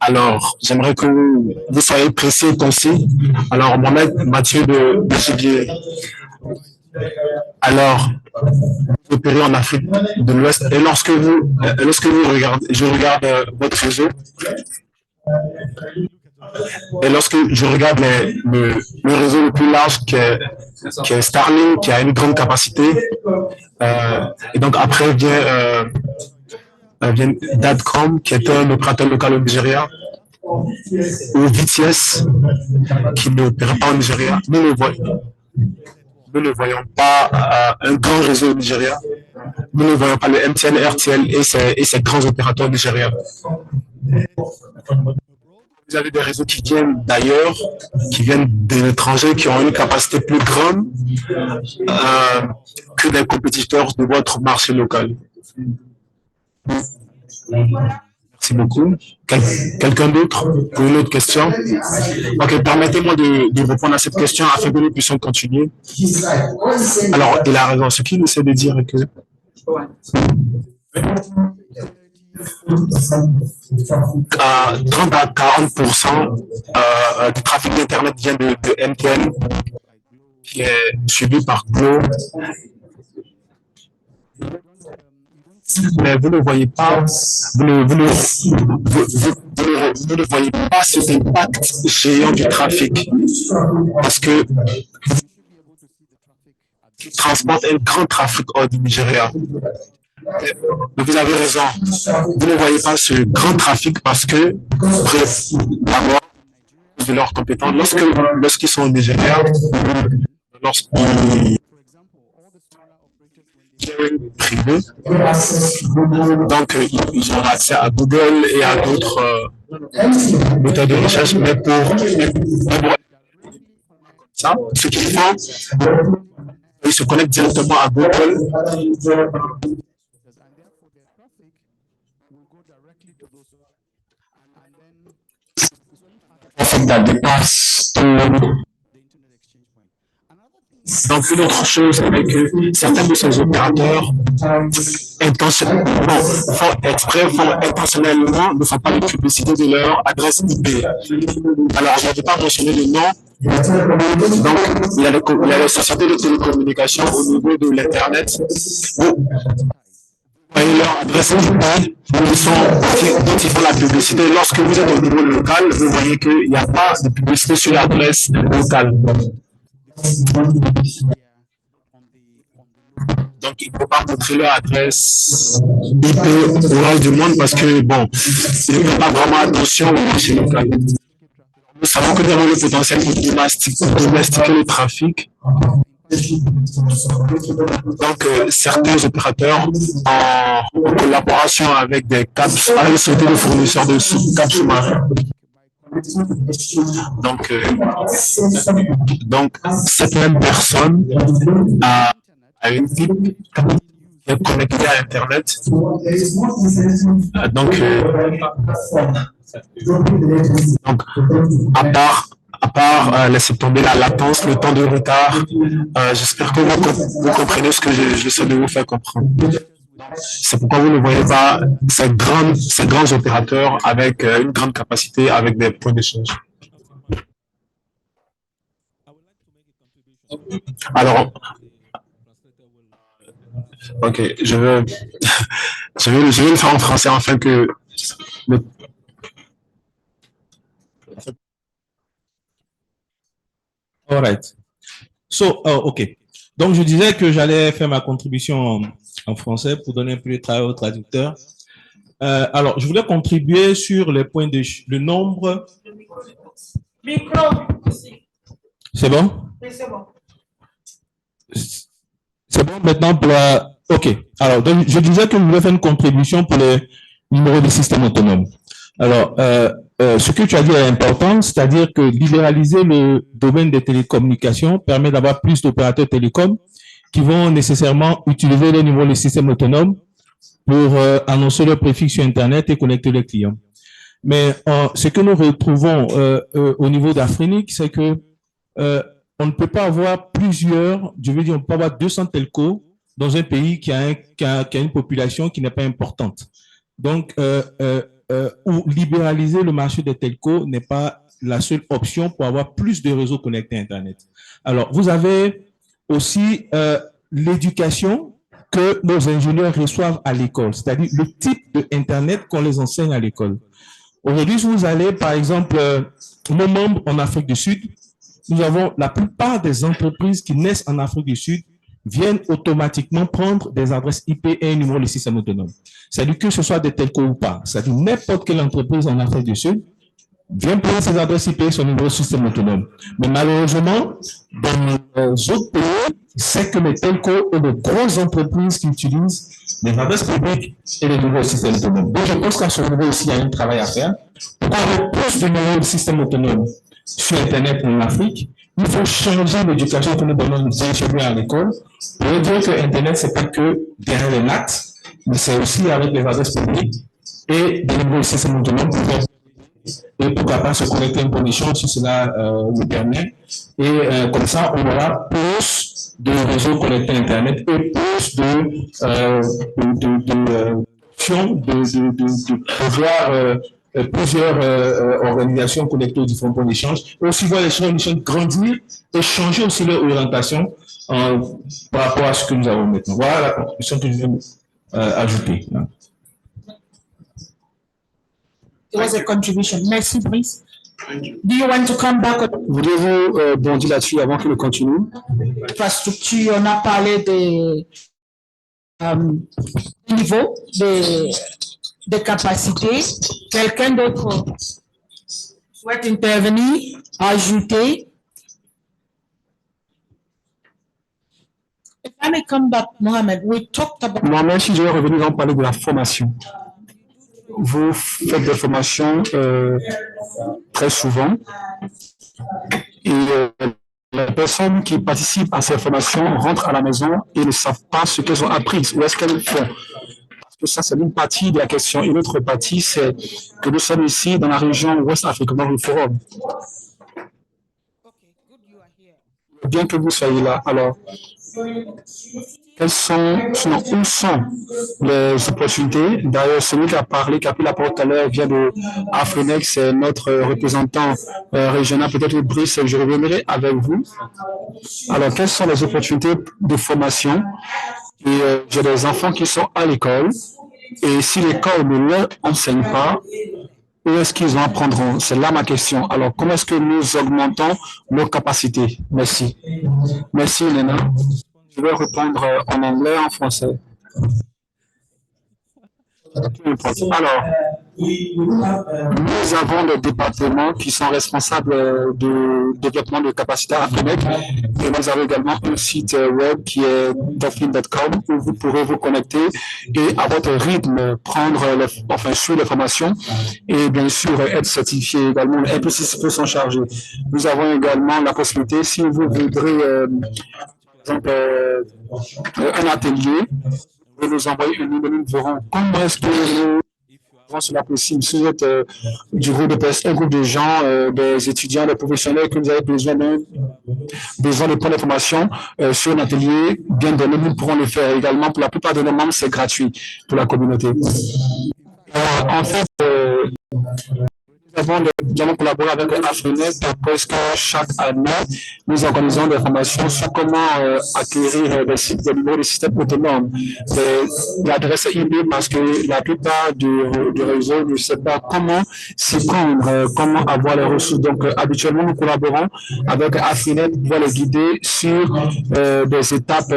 Alors, j'aimerais que vous soyez précis et concis. Alors, Mohamed Mathieu de Gibier. Alors, vous opérez en Afrique de l'Ouest et lorsque vous regardez, je regarde votre réseau et lorsque je regarde le réseau le plus large qui est Starlink, qui a une grande capacité, et donc après vient Dadcom, qui est un opérateur local au Nigeria, ou VTS, qui n'opère pas au Nigeria. Nous ne voyons pas un grand réseau au Nigeria. Nous ne voyons pas le MTN, RTL et ses grands opérateurs nigériens. Vous avez des réseaux qui viennent d'ailleurs, qui viennent de l'étranger, qui ont une capacité plus grande que des compétiteurs de votre marché local. Merci beaucoup. Quelqu'un d'autre pour une autre question? Ok, permettez-moi de répondre à cette question afin que nous puissions continuer. Alors, il a raison. Ce qu'il essaie de dire est que 30 à 40% du trafic d'Internet vient de MTN, qui est suivi par Glo. Mais vous ne voyez pas, vous ne voyez pas cet impact géant du trafic, parce que transporte un grand trafic hors du Nigeria. Vous avez raison. Vous ne voyez pas ce grand trafic parce que, d'abord, de leurs compétences, lorsqu'ils sont au Nigeria, lorsqu'ils privé, donc ils ont accès à Google et à d'autres moteurs de recherche, mais pour ça, ce qu'ils font, ils se connectent directement à Google. Ça dépasse tout. Donc, une autre chose est que certains de ces opérateurs font intentionnellement ne font pas de publicité de leur adresse IP. Alors, je n'avais pas mentionné le nom. Donc, il y a les sociétés de télécommunications au niveau de l'Internet où voyez leur adresse IP dont ils font la publicité. Lorsque vous êtes au niveau local, vous voyez qu'il n'y a pas de publicité sur l'adresse locale. Donc, il ne faut pas montrer leur adresse IP au reste du monde parce que, bon, ils ne font pas vraiment attention au marché local. Nous savons que nous avons le potentiel pour domestiquer le trafic. Donc, certains opérateurs, en collaboration avec des sociétés de fournisseurs de câbles sous-marins, donc, cette même personne a une pipe qui est connectée à Internet. Donc, à part laisser tomber la latence, le temps de retard, j'espère que vous comprenez ce que j'essaie de vous faire comprendre. C'est pourquoi vous ne voyez pas ces grands opérateurs avec une grande capacité, avec des points d'échange. Alors, ok, je vais le faire en français afin que All right. So, OK. Donc, je disais que j'allais faire ma contribution en français pour donner un peu de travail au traducteur. Alors, je voulais contribuer sur les points de le nombre. Micro. C'est bon? Oui, c'est bon. C'est bon maintenant pour la... OK. Alors, donc, je disais que je voulais faire une contribution pour les numéros de système autonome. Alors, ce que tu as dit est important, c'est-à-dire que libéraliser le domaine des télécommunications permet d'avoir plus d'opérateurs télécoms qui vont nécessairement utiliser les numéros de système autonome pour annoncer leur préfixe sur Internet et connecter les clients. Mais ce que nous retrouvons au niveau d'Afrique, c'est que on ne peut pas avoir plusieurs, je veux dire, on peut pas avoir 200 telcos dans un pays qui a une population qui n'est pas importante. Donc, ou libéraliser le marché des telcos n'est pas la seule option pour avoir plus de réseaux connectés à Internet. Alors, vous avez aussi l'éducation que nos ingénieurs reçoivent à l'école, c'est-à-dire le type d'Internet qu'on les enseigne à l'école. Aujourd'hui, si vous allez, par exemple, nos membres en Afrique du Sud, nous avons la plupart des entreprises qui naissent en Afrique du Sud viennent automatiquement prendre des adresses IP et un numéro de système autonome. C'est-à-dire que ce soit des telcos ou pas. C'est-à-dire n'importe quelle entreprise en Afrique du Sud vient prendre ses adresses IP et son numéro de système autonome. Mais malheureusement, dans les autres pays, c'est que les telcos et les grosses entreprises qui utilisent les adresses publiques et les numéros de système autonome. Donc, je pense qu'à ce niveau aussi, il y a un travail à faire. Pour avoir plus de numéros de système autonome sur Internet en Afrique, il faut changer l'éducation que nous donnons aux ingénieurs à l'école pour dire que Internet, c'est pas que derrière les maths, mais c'est aussi avec les adresses publiques et des numéros de système autonome pour faire et pourquoi pas se connecter en condition si cela le permet. Et comme ça, on aura plus de réseaux connectés à Internet et plus d'options de pouvoir plusieurs organisations connectées aux différents points d'échange. Et aussi voir les choses grandir et changer aussi leur orientation par rapport à ce que nous avons maintenant. Voilà la contribution que je vais ajouter. It was a contribution. Merci, Brice. Do you want to come back? Voulez-vous bondir là-dessus avant que nous continuions? Infrastructure, on a parlé des niveaux, des capacités. Quelqu'un d'autre souhaite intervenir, ajouter? If I may come back, Mohamed, we talked about... Mohamed, si je vais revenir, on va parler de la formation. Vous faites des formations très souvent et les personnes qui participent à ces formations rentrent à la maison et ne savent pas ce qu'elles ont appris ou est-ce qu'elles font. Parce que ça, c'est une partie de la question. Et l'autre partie, c'est que nous sommes ici dans la région Ouest Afrique, dans le forum. Bien que vous soyez là, alors, où sont les opportunités? D'ailleurs, celui qui a parlé, qui a pris la parole tout à l'heure, vient de Afronex, c'est notre représentant régional. Peut-être Brice, je reviendrai avec vous. Alors, quelles sont les opportunités de formation? Et j'ai des enfants qui sont à l'école. Et si l'école ne leur enseigne pas, où est-ce qu'ils en apprendront? C'est là ma question. Alors, comment est-ce que nous augmentons nos capacités? Merci. Merci, Léna. Je vais répondre en anglais, en français. Alors, nous avons des départements qui sont responsables de développement de capacités à Afronex. Et nous avons également un site web qui est dolphin.com où vous pourrez vous connecter et à votre rythme suivre les formations et bien sûr être certifié également. Et puis, si peut s'en charger. Nous avons également la possibilité, si vous voudrez, par exemple, un atelier, vous nous envoyez un email, nous verrons comment est-ce que nous rend cela possible. Si vous êtes du groupe un groupe de gens, des étudiants, des professionnels, que vous avez besoin de prendre des formations sur un atelier bien donné, nous pourrons le faire également. Pour la plupart de nos membres, c'est gratuit pour la communauté. En fait, nous avons collaboré avec Afronex presque chaque année. Nous organisons des formations sur comment acquérir des numéros de système autonomes, l'adresse email, parce que la plupart du réseau ne sait pas comment s'y prendre, comment avoir les ressources. Donc, habituellement, nous collaborons avec Afronex pour les guider sur des étapes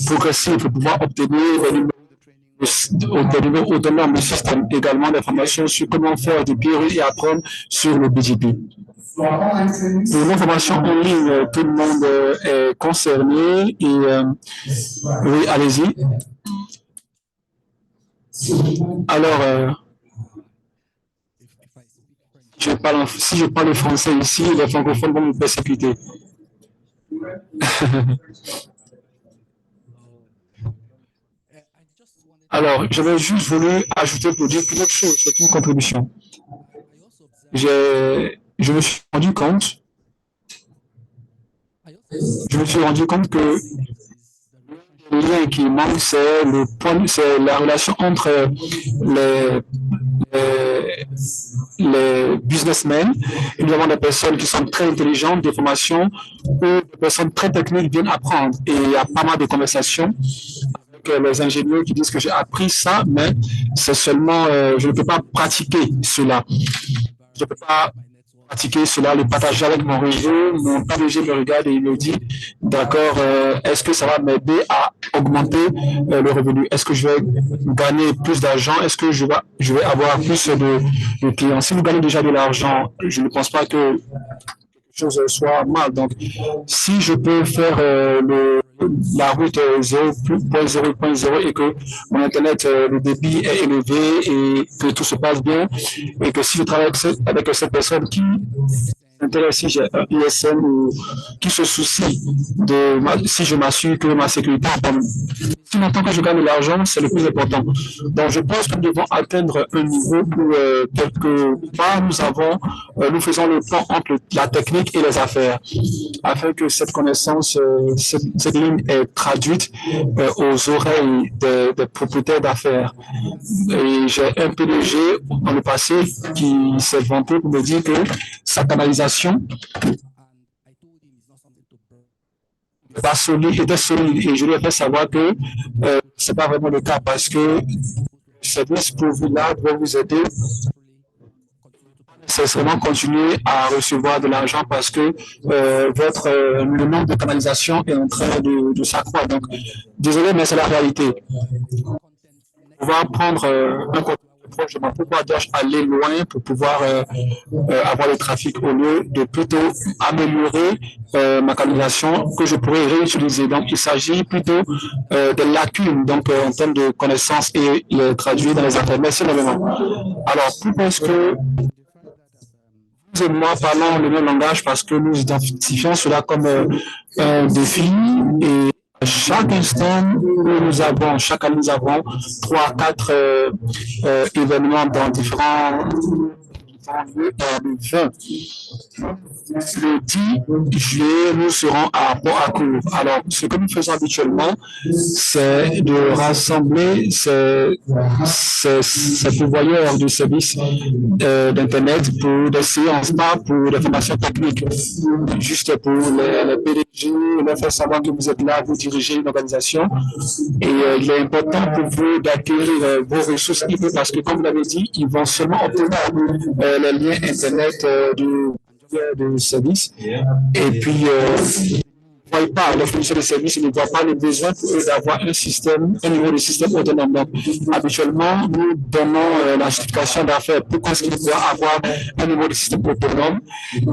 progressives pour pouvoir obtenir des numéros autonomes du système, également des formations sur comment faire du peer et apprendre sur le BGP. Pour nos formations en ligne, tout le monde est concerné et oui, allez-y. Alors, si je parle français ici, les francophones vont me persécuter. Alors, j'avais juste voulu ajouter pour dire qu'une autre chose, c'est une contribution. Je me suis rendu compte que le lien qui manque, c'est la relation entre les les businessmen, et nous avons des personnes qui sont très intelligentes, des formations, ou des personnes très techniques viennent apprendre. Et il y a pas mal de conversations avec les ingénieurs qui disent que j'ai appris ça, mais c'est seulement, je ne peux pas pratiquer cela. Je ne peux pas pratiquer cela, le partager avec mon réseau. Mon PDG me regarde et il me dit, d'accord, est-ce que ça va m'aider à augmenter le revenu? Est-ce que je vais gagner plus d'argent? Est-ce que je vais avoir plus de clients? Si vous gagnez déjà de l'argent, je ne pense pas que chose soit mal. Donc, si je peux faire la route 0.0.0 et que mon Internet, le débit est élevé et que tout se passe bien, et que si je travaille avec cette personne qui s'intéresse, si j'ai un ISM ou qui se soucie si je m'assure que ma sécurité, si longtemps que je gagne de l'argent, c'est le plus important. Donc, je pense que nous devons atteindre un niveau où, quelque part, nous faisons le pont entre la technique et les affaires, afin que cette connaissance, cette ligne est traduite aux oreilles des propriétaires d'affaires. Et j'ai un PDG dans le passé qui s'est vanté pour me dire que sa canalisation était solide, et je lui ai fait savoir que c'est pas vraiment le cas, parce que le service pour vous là doit vous aider c'est vraiment continuer à recevoir de l'argent, parce que le nombre de canalisations est en train de s'accroître. Donc, désolé, mais c'est la réalité. On va prendre un côté proche de moi. Pourquoi dois-je aller loin pour pouvoir avoir le trafic, au lieu de plutôt améliorer ma canalisation que je pourrais réutiliser? Donc, il s'agit plutôt de lacunes, donc en termes de connaissances, et les traduire dans les affaires. Merci énormément. Alors, pourquoi est-ce que vous et moi parlons le même langage? Parce que nous identifions cela comme un défi, et chaque instant, chaque année, nous avons 3-4 événements dans différents lieux. Le 20, le 10 juillet, nous serons à Port-Harcourt. Alors, ce que nous faisons habituellement, c'est de rassembler ces pourvoyeurs de services d'Internet pour des séances, pas pour des formations techniques, juste pour les PDG, leur faire savoir que vous êtes là, vous dirigez une organisation. Et il est important pour vous d'acquérir vos ressources IP, parce que, comme vous l'avez dit, ils vont seulement obtenir les liens Internet de service. Et puis, ne voient pas le fournisseur de services, ils ne voient pas le besoin pour eux d'avoir un niveau de système autonome. Donc, habituellement, nous donnons la justification d'affaires. Pourquoi est-ce qu'il doit avoir un niveau de système autonome,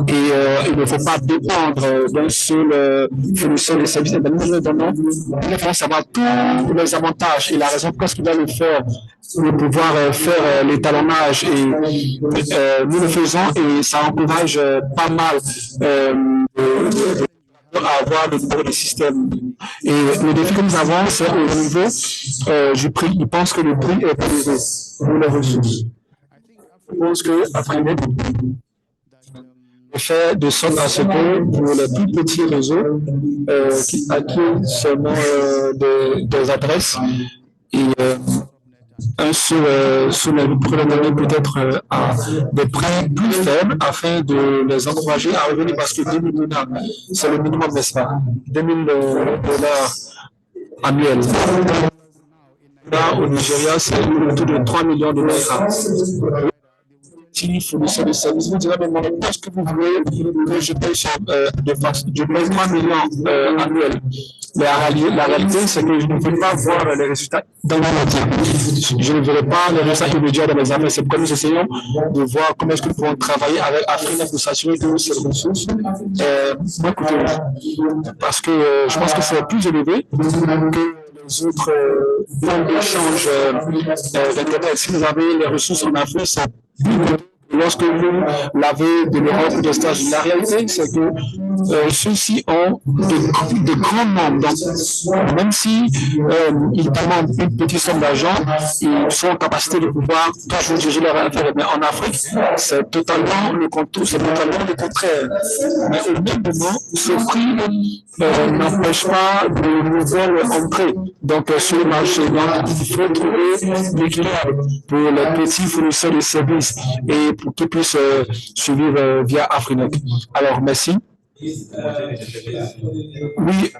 et il ne faut pas dépendre d'un seul fournisseur de services. Nous donnons, il faut savoir tous les avantages et la raison pour laquelle il doit le faire, pour pouvoir faire l'étalonnage, et nous le faisons, et ça encourage pas mal à avoir le niveau de système. Et le défi que nous avons, c'est au niveau du prix. Ils pensent que le prix est plus élevé pour les ressources. Je pense qu'après, on fait de sorte à ce que pour les plus petits réseaux qui acquièrent seulement des adresses, et sous les donner peut-être à des prix plus faibles, afin de les encourager à revenir, parce que 2 000 $, c'est le minimum, n'est-ce pas? 2 000 $ annuels. Là, au Nigeria, c'est autour de 3 millions de $. Si fournisseur de services vous direz, mais est-ce que vous voulez que je paye je paye 3 millions annuels? Mais la réalité, c'est que je ne veux pas voir les résultats dans l'immédiat. Je ne verrai pas les résultats immédiats dans les affaires. C'est pourquoi nous essayons de voir comment est-ce que nous pouvons travailler avec Afrique pour s'assurer que ces ressources moins coûteuses. Parce que je pense que c'est plus élevé que les autres points d'échange d'Internet. Si vous avez les ressources en Afrique, c'est plus coûteux lorsque vous l'avez de l'Europe ou des États-Unis. La réalité, c'est que ceux-ci ont de grands nombres. Donc, même si ils demandent une petite somme d'argent, ils sont en capacité de pouvoir toujours diriger leur affaires. Mais en Afrique, c'est totalement le contraire. Mais au même moment, ce prix n'empêche pas de nouvelles entrées. Donc, sur le marché, donc, il faut trouver l'équilibre pour les petits fournisseurs de services et pour qu'ils puissent survivre via Afrinet. Alors, merci. Oui,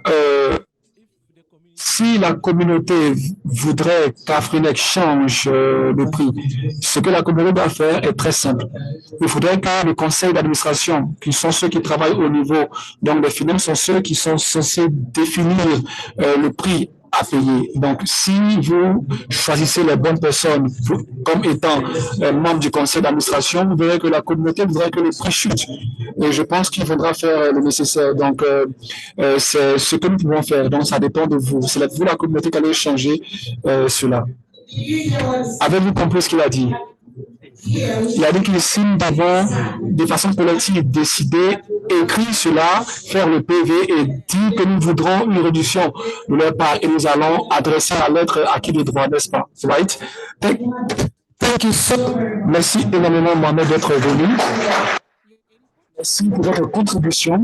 si la communauté voudrait qu'Afrinet change le prix, ce que la communauté doit faire est très simple. Il faudrait que le conseil d'administration, qui sont ceux qui travaillent au niveau, donc les finances sont ceux qui sont censés définir le prix à payer. Donc, si vous choisissez les bonnes personnes comme étant membres du conseil d'administration, vous verrez que la communauté voudrait que le prix chute. Et je pense qu'il faudra faire le nécessaire. Donc, c'est ce que nous pouvons faire. Donc, ça dépend de vous. C'est vous, la communauté, qui allez changer cela. Avez-vous compris ce qu'il a dit? Il a dit qu'il signe d'abord de façon collective, décider, écrire cela, faire le PV et dire que nous voudrons une réduction de leur part et nous allons adresser la lettre à qui de droit, n'est-ce pas? Right? Thank you so much. Merci énormément, Mohamed, d'être venu. Merci pour votre contribution.